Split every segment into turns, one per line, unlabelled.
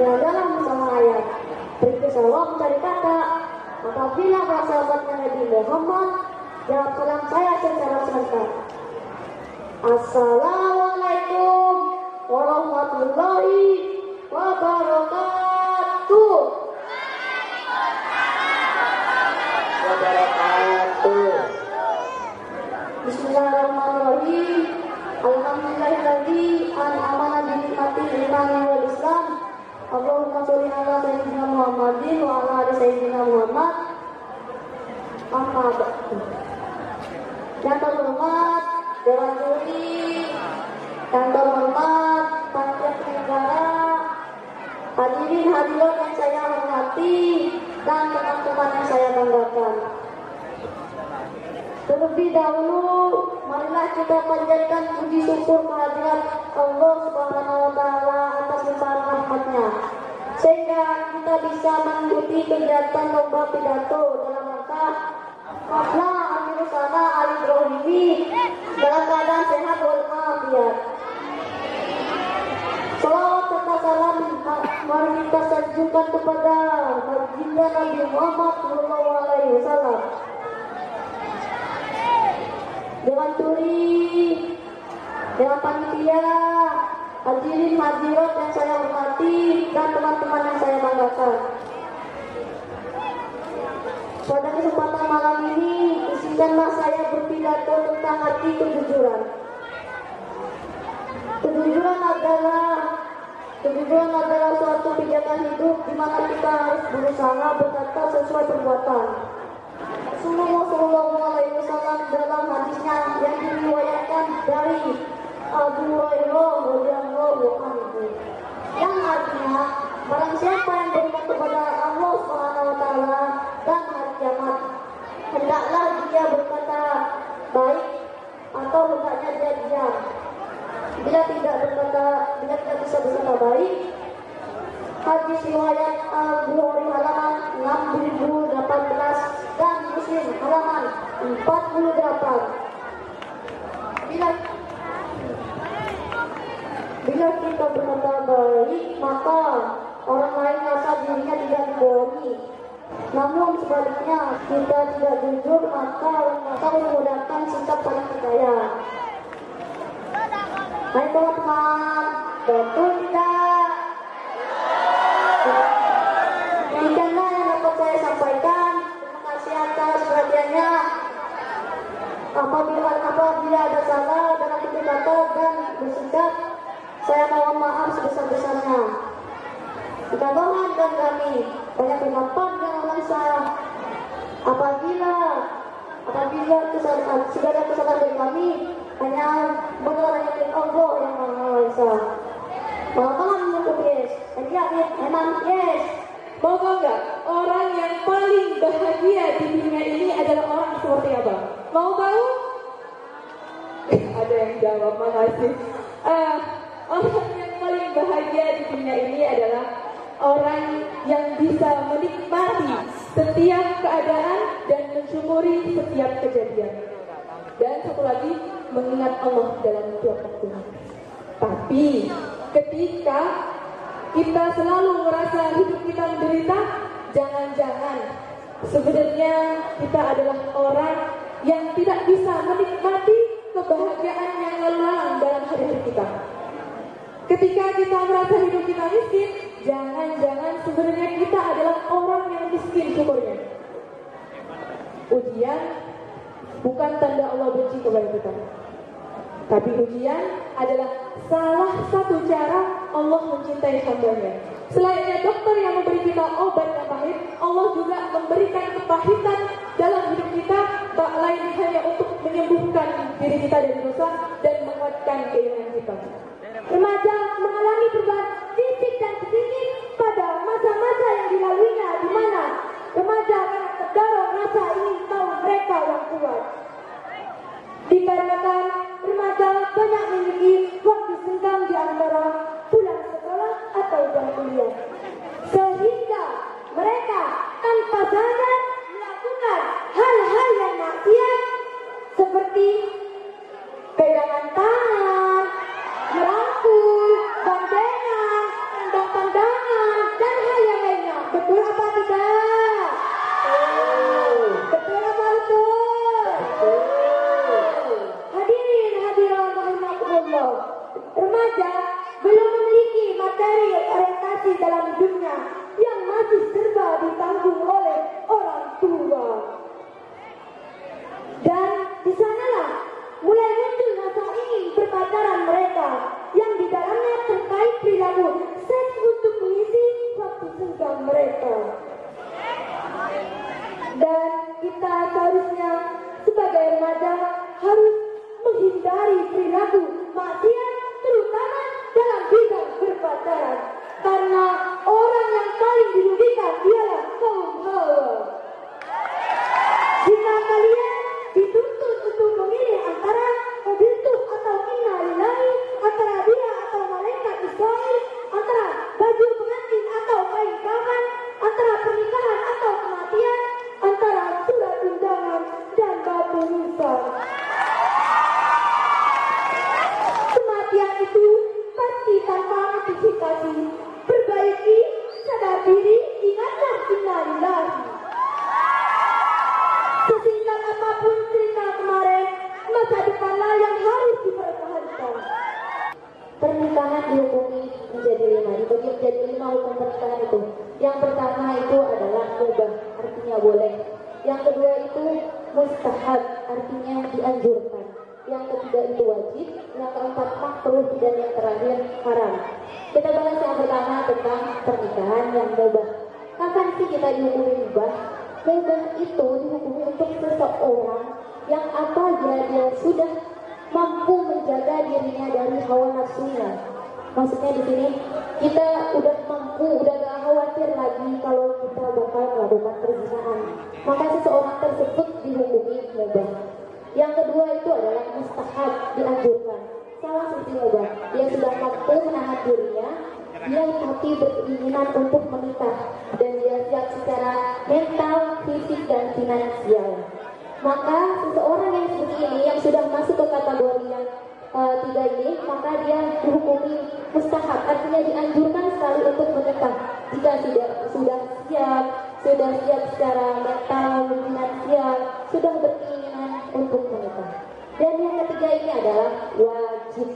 dalam bersama ayat. Berikut saya mencari kata. Apabila sahabatnya Nabi Muhammad, jawab salam saya secara serentak. Assalamualaikum warahmatullahi wabarakatuh. Bismillahirrahmanirrahim. Alhamdulillahilladzi an'amana bi nikmatil imani wal Islam. Allahumma sholli ala sayyidina Muhammadin wa ala ali sayyidina Muhammad. Amma ba'du. Yang terhormat Dewan Juri, yang terhormat Panitia Penyelenggara, hadirin hadirat yang saya hormati dan teman-teman yang saya banggakan. Terlebih dahulu, marilah kita panjatkan puji syukur kehadirat Allah Subhanahu wa Ta'ala atas limpahan rahmatnya, sehingga kita bisa mengikuti kegiatan lomba pidato dalam rangka Hafla Akhir Sana Al-Ibrahimi dalam keadaan sehat walafiat. Salawat serta salam mari kita sanjungkan kepada baginda Nabi Muhammad SAW. Dewan juri, dewan panitia, hadirin hadirat yang saya hormati dan teman-teman yang saya banggakan. Pada kesempatan malam ini, izinkanlah saya berpidato tentang arti kejujuran. Kejujuran adalah suatu pijakan hidup di mana kita harus berusaha berkata sesuai perbuatan. Rasulullah SAW dalam hadisnya yang diriwayatkan dari Abu Hurairah radhiyallahu anhu, yang artinya barang siapa yang beriman kepada Allah Subhanahu wa Ta'ala dan hari kiamat, hendaklah dia berkata baik atau hendaknya dia diam. Bila tidak bisa berkata baik, hadis riwayat Al-Bukhari halaman 6018 dan Muslim halaman 48. Bila kita berkata baik, maka orang lain rasa dirinya tidak dibohongi. Namun sebaliknya, kita tidak jujur, maka orang memudahkan sikap saling percaya. Hai teman-teman, betul tidak? Demikianlah yang dapat saya sampaikan. Terima kasih atas perhatiannya. Apabila ada salah dalam kata dan bersikap, saya mohon maaf sebesar-besarnya. Jika Tuhan dan kami banyak bermanfaat dengan orang salah, apabila segala kesalahan dari kami hanya benar dari Allah yang Maha Esa. Kalau Tuhan menyebut yes, memang yes.
Mau nggak? Orang yang paling bahagia di dunia ini adalah orang seperti apa? Mau tahu? Ada yang jawab, makasih. Orang yang paling bahagia di dunia ini adalah orang yang bisa menikmati setiap keadaan dan mensyukuri setiap kejadian. Dan satu lagi, mengingat Allah dalam setiap waktu. Tapi ketika kita selalu merasa hidup kita menderita, jangan-jangan sebenarnya kita adalah orang yang tidak bisa menikmati kebahagiaan yang lalu-lalang dalam hari-hari kita. Ketika kita merasa hidup kita miskin, jangan-jangan sebenarnya kita adalah orang yang miskin syukurnya. Ujian bukan tanda Allah benci kepada kita, tapi ujian adalah salah satu cara Allah mencintai hambanya. Selainnya dokter yang memberi kita obat yang pahit, Allah juga memberikan kepahitan dalam hidup kita, tak lain hanya untuk menyembuhkan diri kita dari dosa dan menguatkan keimanan kita.
Remaja mengalami perubahan fisik dan psikis pada masa-masa yang dilaluinya, di mana remaja akan terdorong rasa ingin tahu mereka yang kuat. Dikarenakan remaja banyak memiliki waktu senggang di antara pulang sekolah atau jam kuliah, sehingga mereka tanpa sadar melakukan hal-hal yang maksiat seperti pegangan tangan, merangkul, bandengan, tendang-tendangan,
Bagi menjadi 5 hukum pernikahan itu. Yang pertama itu adalah mubah, artinya boleh. Yang kedua itu mustahab, artinya dianjurkan. Yang ketiga itu wajib. Yang keempat makruh, dan yang terakhir haram. Kita bahas yang pertama tentang pernikahan yang mubah. Kapan sih kita dihukumi mubah? Mubah itu dihukumi untuk seseorang yang apabila dia sudah mampu menjaga dirinya dari hawa nafsunya. Maksudnya di sini kita udah mampu, udah gak khawatir lagi kalau kita bakal melakukan perzinahan, maka seseorang tersebut dihukumi mubah. Yang kedua itu adalah mustahab, dianjurkan. Sama seperti mubah, dia sudah mampu menahan dirinya, dia tapi berkeinginan untuk menikah dan dia siap secara mental, fisik, dan finansial. Maka seseorang yang seperti ini yang sudah masuk ke kategori yang tiga ini, maka dia dihukumi mustahab, artinya dianjurkan sekali untuk menikah jika sudah siap secara mental, finansial, sudah berkeinginan untuk menikah. Dan yang ketiga ini adalah wajib.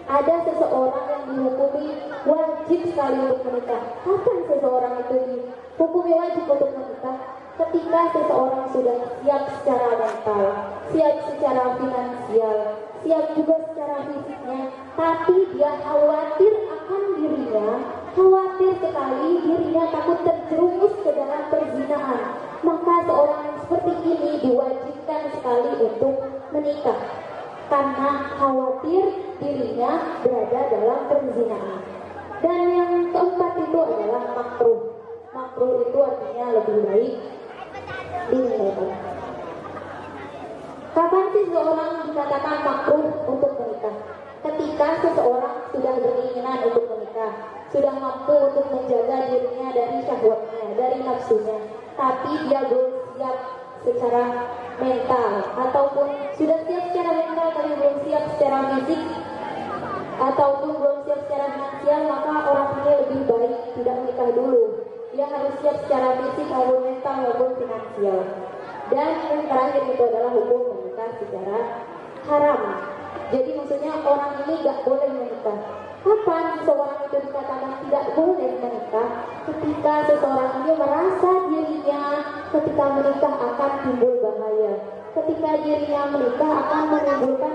Ada seseorang yang dihukumi wajib sekali untuk menikah. Kapan seseorang itu dihukumi wajib untuk menikah? Ketika seseorang sudah siap secara mental, siap secara finansial, siap juga secara fisiknya, tapi dia khawatir akan dirinya, khawatir sekali dirinya takut terjerumus ke dalam perzinahan. Maka seorang yang seperti ini diwajibkan sekali untuk menikah karena khawatir dirinya berada dalam perzinahan. Dan yang keempat itu adalah makruh. Makruh itu artinya lebih baik dihindarkan. Kapan sih seseorang dikatakan makruh untuk menikah? Ketika seseorang sudah berkeinginan untuk menikah, sudah mampu untuk menjaga dirinya dari syahwatnya, dari nafsunya, tapi dia belum siap secara mental, ataupun sudah siap secara mental tapi belum siap secara fisik, ataupun belum siap secara finansial, maka orang ini lebih baik tidak menikah dulu. Dia harus siap secara fisik maupun mental maupun finansial. Dan yang terakhir itu adalah hukum menikah secara haram. Jadi maksudnya orang ini gak boleh menikah. Kapan seseorang itu dikatakan tidak boleh menikah? Ketika seseorang ini merasa dirinya ketika menikah akan timbul bahaya. Ketika dirinya menikah akan menimbulkan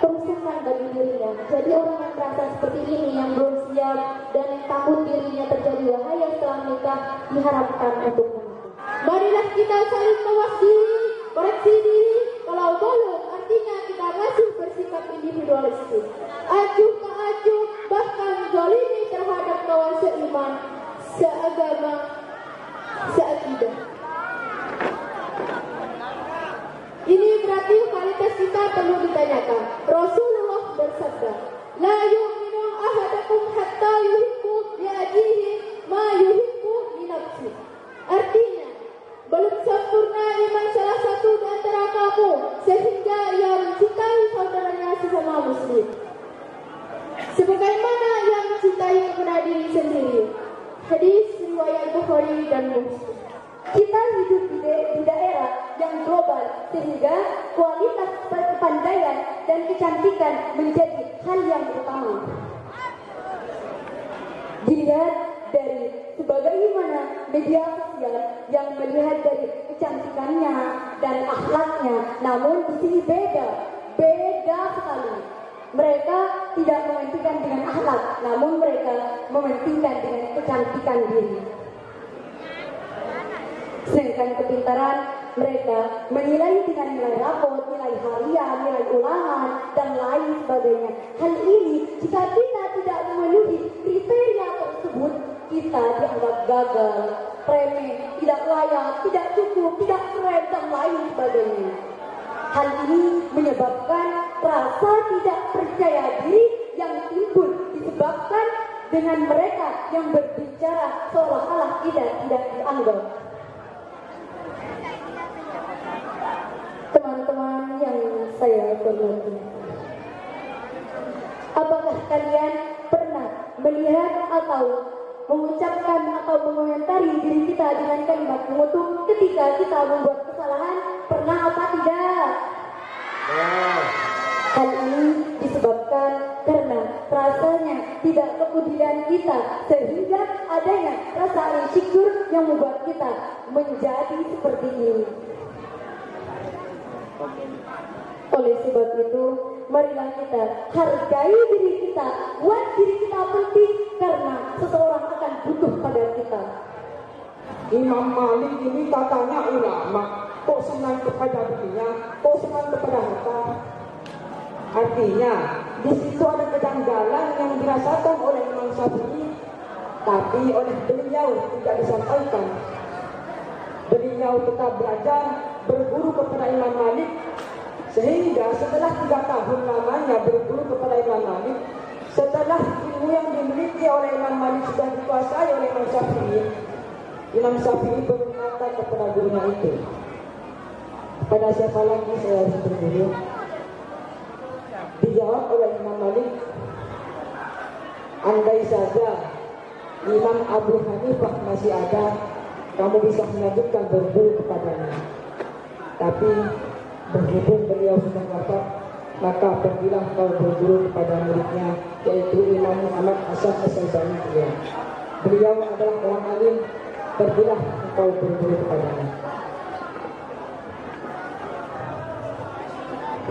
kerusakan bagi dirinya. Jadi orang yang merasa seperti ini, yang belum siap dan yang takut dirinya terjadi bahaya setelah menikah, diharapkan untuk menikah.
Marilah kita saling mawas diri, koreksi diri. Kalau belum, artinya kita masih bersikap individualistis. Acuh ke acuh, bahkan zalimi terhadap kawan seiman, seagama, seakidah. Ini berarti kualitas kita perlu ditanyakan. Rasulullah bersabda, La yu'minu ahadakum hatta yuhibbu li akhihi ma yuhibbu li nafsi. Artinya, belum sempurna iman salah satu di antara kamu sehingga ia mencintai saudaranya sesama muslim sebagaimana ia mencintai kepada diri sendiri. Hadis riwayat Bukhari dan Muslim. Kita hidup di daerah yang global sehingga kualitas kepandaian dan kecantikan menjadi hal yang utama. Dilihat dari sebagaimana media sosial yang melihat dari kecantikannya dan akhlaknya, namun di sini beda sekali. Mereka tidak mementingkan dengan akhlak, namun mereka mementingkan dengan kecantikan diri. Sedangkan kepintaran mereka menilai dengan nilai rapot, nilai harian, nilai ulangan, dan lain sebagainya. Hal ini jika kita tidak memenuhi kriteria tersebut, kita dianggap gagal, remeh, tidak layak, tidak cukup, tidak keren, dan lain sebagainya. Hal ini menyebabkan rasa tidak percaya diri yang timbul disebabkan dengan mereka yang berbicara seolah-olah tidak dianggap. Teman-teman yang saya hormati, apakah kalian pernah melihat atau mengucapkan atau mengomentari diri kita dengan kalimat mengutuk ketika kita membuat kesalahan? Pernah apa tidak? Hal ini disebabkan karena rasanya tidak kepedulian kita sehingga adanya rasa insecure yang membuat kita menjadi seperti ini. Oleh sebab itu, marilah kita hargai diri kita, buat diri kita penting karena seseorang akan butuh pada kita.
Imam Malik ini katanya ulama, kok senang kepada dunia, kok senang kepada harta. Artinya, di situ ada kejanggalan yang dirasakan oleh Imam Syafi'i, tapi oleh beliau tidak disampaikan. Beliau tetap belajar, berguru kepada Imam Malik, sehingga setelah 3 tahun lamanya berguru kepada Imam Malik, setelah ilmu yang dimiliki oleh Imam Malik sudah dikuasai oleh Imam Syafi'i, Imam Syafi'i berkata kepada gurunya itu, pada siapa lagi saya harus berguru? Dijawab oleh Imam Malik, andai saja Imam Abu Hanifah masih ada, kamu bisa melanjutkan berguru kepadanya. Tapi berhubung beliau sudah wafat, maka pergilah kau berguru kepada muridnya, yaitu Imam Muhammad Hasan As-Syaibani. Beliau adalah orang alim, pergilah kau berguru kepadanya.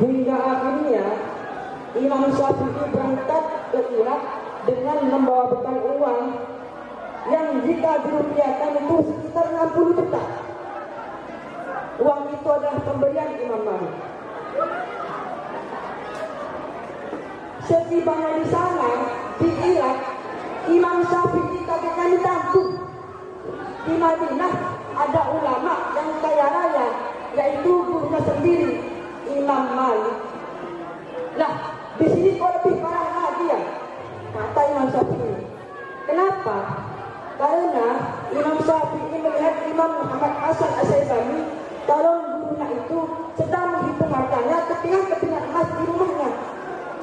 Hingga akhirnya Imam Syafi'i berangkat ke Irak dengan membawa bekal uang yang jika dirupiahkan itu sekitar 60 juta. Uang itu adalah pemberian Imam Malik. Setibanya di sana, di Irak, Imam Syafi'i kagetnya ditampung. Di Madinah ada ulama yang kaya raya, yaitu gurunya sendiri, Imam Malik. Nah, di sini kok lebih parah lagi ya, kata Imam Syafi'i. Kenapa? Karena Imam Syafi'i melihat Imam Muhammad Hasan As-Syaibani, kalau gurunya itu sedang menghitung hartanya kepingan emas di rumahnya,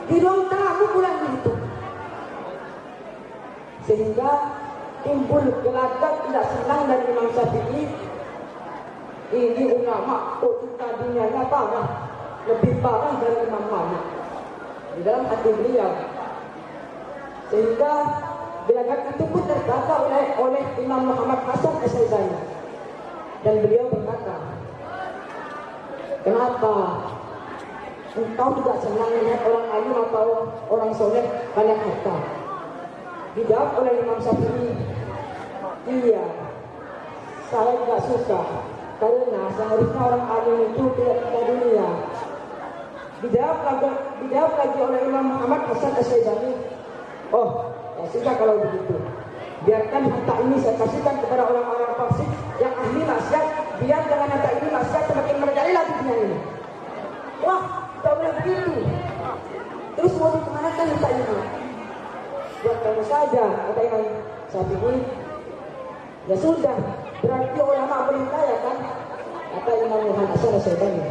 di ruang tamu bulan itu. Sehingga timbul gelagat tidak senang dari Imam Syafi'i. Ini ulama kok cinta dunianya parah, lebih parah dari Imam Malik di dalam hati beliau. Sehingga gelagat itu pun terbaca oleh Imam Muhammad Hasan As-Syaibani, dan beliau berkata, kenapa engkau tidak senang melihat orang alim atau orang soleh banyak harta? Dijawab oleh Imam Syafi'i, iya, saya tidak suka karena seharusnya orang alim itu tidak tinggal dunia. Dijawab lagi oleh Imam Muhammad Hasan As-Syaibani, oh, ya sudah kalau begitu, biarkan harta ini saya kasihkan kepada orang-orang fasik yang ahli maksiat, biar dengan harta ini maksiat semakin merajalela di dunia ini. Wah, tidak boleh begitu. Terus mau dikemanakan harta ini? Buat kamu saja, kata Imam Syafi'i. Ya sudah, berarti ulama boleh kaya kan? Kata Imam Muhammad Hasan As-Syaibani.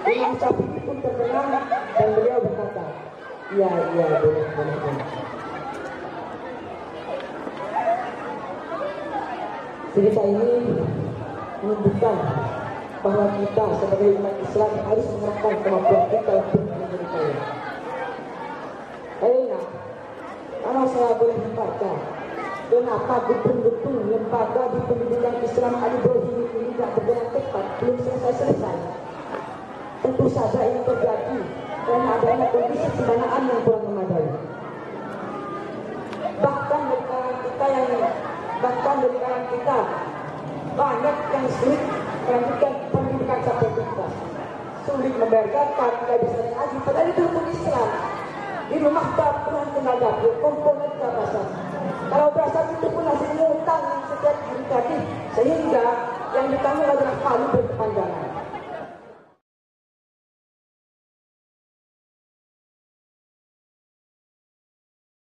Imam Syafi'i pun terkenal dan beliau berkata, iya, boleh. Cerita ini menunjukkan bahwa kita sebagai umat Islam harus mengerahkan kemampuan kita untuk menjadi kaya. Karena kalau saya boleh membaca, kenapa betul-betul lembaga di pendidikan Islam Al-Ibrahim ini tidak berjalan tepat, belum selesai. Tentu saja ini terjadi karena adanya kondisi pendanaan yang kurang memadai. Bahkan dari kalangan kita banyak yang sulit melanjutkan pendidikan sampai tuntas, sulit membayar zakat, tidak bisa haji, padahal itu rukun Islam. Di rumah tak pernah kena dapur, komponen tak basah. Kalau berasal itu pun masih ngutang setiap hari tadi, sehingga yang ditanggung adalah palu berkepanjangan.